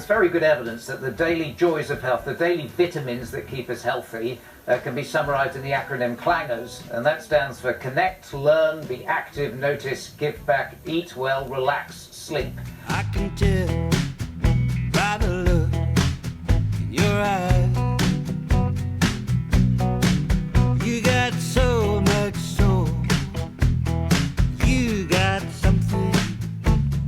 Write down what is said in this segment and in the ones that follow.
there's very good evidence that the daily joys of health, the daily vitamins that keep us healthy, can be summarised in the acronym CLANGERS, and that stands for Connect, Learn, Be Active, Notice, Give Back, Eat Well, Relax, Sleep. I can tell by the look in your eyes, you got so much soul, you got something.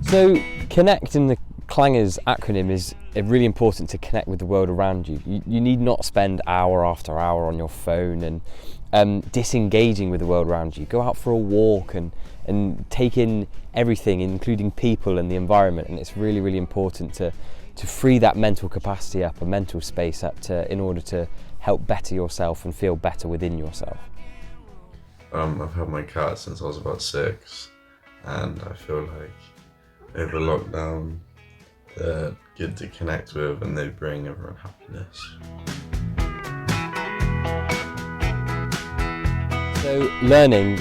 So Connect in the CLANGERS acronym is really important to connect with the world around you. You need not spend hour after hour on your phone and disengaging with the world around you. Go out for a walk and take in everything, including people and the environment. And it's really, really important to free that mental capacity up, a mental space up, in order to help better yourself and feel better within yourself. I've had my cat since I was about 6, and I feel like over lockdown they're good to connect with and they bring everyone happiness. So learning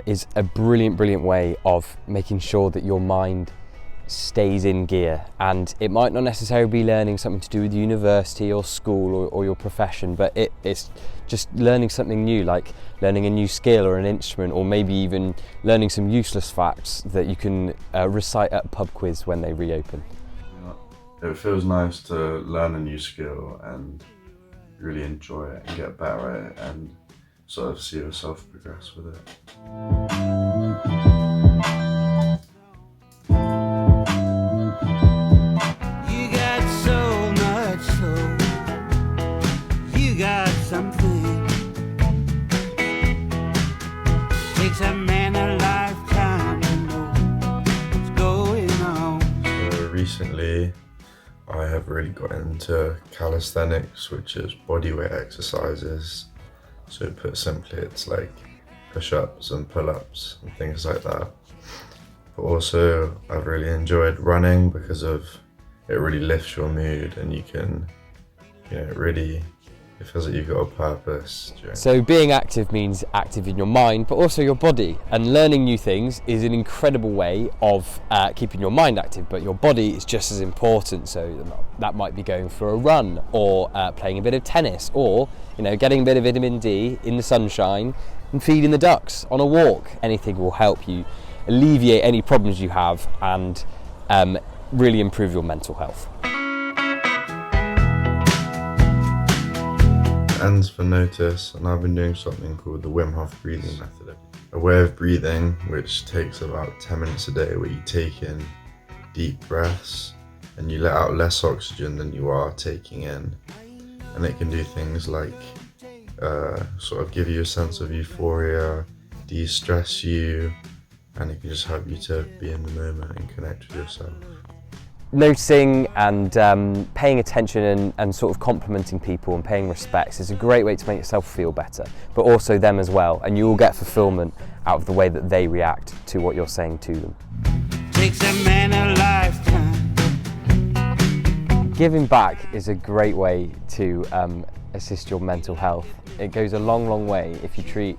is a brilliant way of making sure that your mind stays in gear, and it might not necessarily be learning something to do with university or school or your profession, but it's just learning something new, like learning a new skill or an instrument, or maybe even learning some useless facts that you can recite at a pub quiz when they reopen. It feels nice to learn a new skill and really enjoy it and get better at it and sort of see yourself progress with it. You got so much soul, you got something. Takes a man a lifetime to know what's going on. So recently I have really got into calisthenics, which is bodyweight exercises. So put simply, it's like push-ups and pull-ups and things like that. But also I've really enjoyed running because of it really lifts your mood, and you can, it really, it feels like you've got a purpose. So being active means active in your mind, but also your body. And learning new things is an incredible way of keeping your mind active, but your body is just as important. So that might be going for a run, or playing a bit of tennis, or getting a bit of vitamin D in the sunshine and feeding the ducks on a walk. Anything will help you alleviate any problems you have and really improve your mental health. Ends for notice, and I've been doing something called the Wim Hof breathing method. A way of breathing which takes about 10 minutes a day, where you take in deep breaths and you let out less oxygen than you are taking in. And it can do things like sort of give you a sense of euphoria, de-stress you, and it can just help you to be in the moment and connect with yourself. Noticing and paying attention and sort of complimenting people and paying respects is a great way to make yourself feel better, but also them as well, and you will get fulfillment out of the way that they react to what you're saying to them. Takes a man a lifetime. Giving back is a great way to assist your mental health. It goes a long way if you treat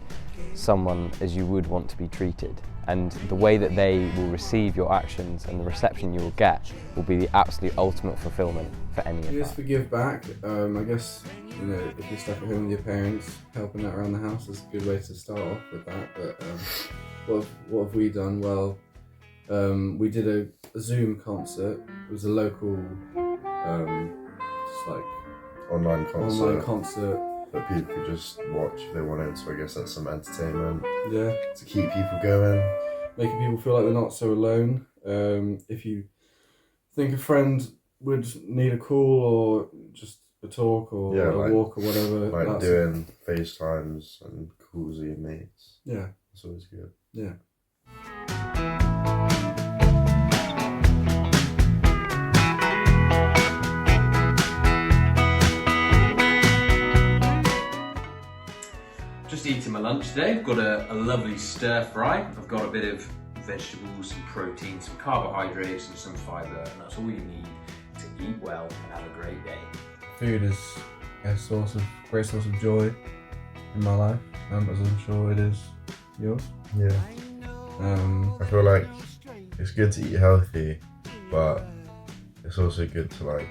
someone as you would want to be treated. And the way that they will receive your actions and the reception you will get will be the absolute ultimate fulfillment for any of Yes, that. for give back, I guess, if you're stuck at home with your parents, helping out around the house is a good way to start off with that. But what have we done? Well, we did a Zoom concert. It was a local, just like Online concert. That people could just watch if they wanted, so I guess that's some entertainment. Yeah. To keep people going. Making people feel like they're not so alone. If you think a friend would need a call or just a talk or a walk or whatever. Like doing FaceTimes and calls with your mates. Yeah. It's always good. Yeah. Just eating my lunch today. I've got a lovely stir fry. I've got a bit of vegetables, some protein, some carbohydrates and some fibre, and that's all you need to eat well and have a great day. Food is a great source of joy in my life, as I'm sure it is yours. Yeah. I feel like it's good to eat healthy, but it's also good to like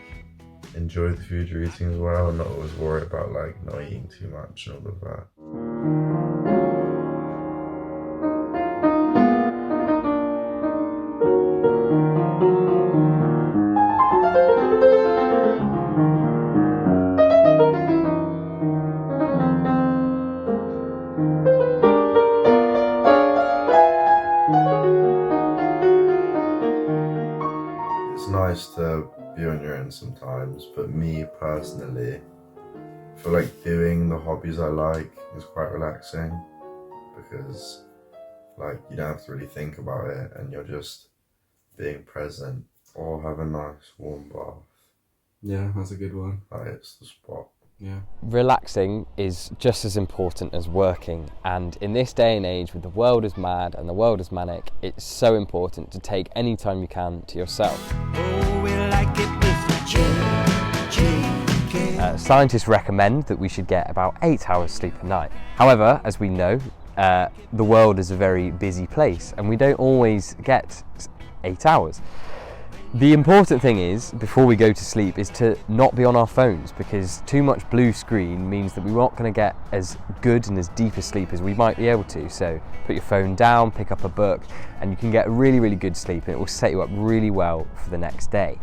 enjoy the food you're eating as well, and not always worry about like not eating too much and all of that. It's nice to be on your own sometimes, but me personally, I feel like doing the hobbies I like is quite relaxing, because like you don't have to really think about it and you're just being present, or have a nice warm bath. Yeah, that's a good one. Like, it's the spot. Yeah. Relaxing is just as important as working, and in this day and age, with the world is mad and the world is manic, it's so important to take any time you can to yourself. Oh, we like it with the J-K. Scientists recommend that we should get about 8 hours sleep a night. However, as we know, the world is a very busy place and we don't always get 8 hours. The important thing is, before we go to sleep, is to not be on our phones, because too much blue screen means that we're not going to get as good and as deep a sleep as we might be able to. So put your phone down, pick up a book, and you can get a really, really good sleep, and it will set you up really well for the next day.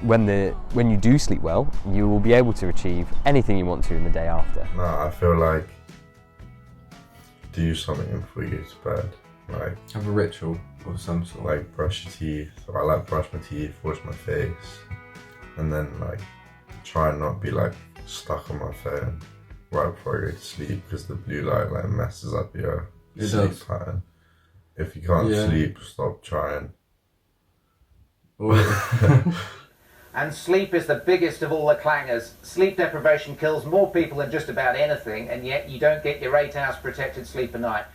When you do sleep well, you will be able to achieve anything you want to in the day after. No, I feel like do something before you go to bed. Like Have a ritual of some sort. like brush your teeth. So I like brush my teeth, wash my face, and then like try and not be like stuck on my phone right before I go to sleep, because the blue light like messes up your sleep pattern. If you can't sleep, stop trying. And sleep is the biggest of all the clangers. Sleep deprivation kills more people than just about anything, and yet you don't get your 8 hours protected sleep a night.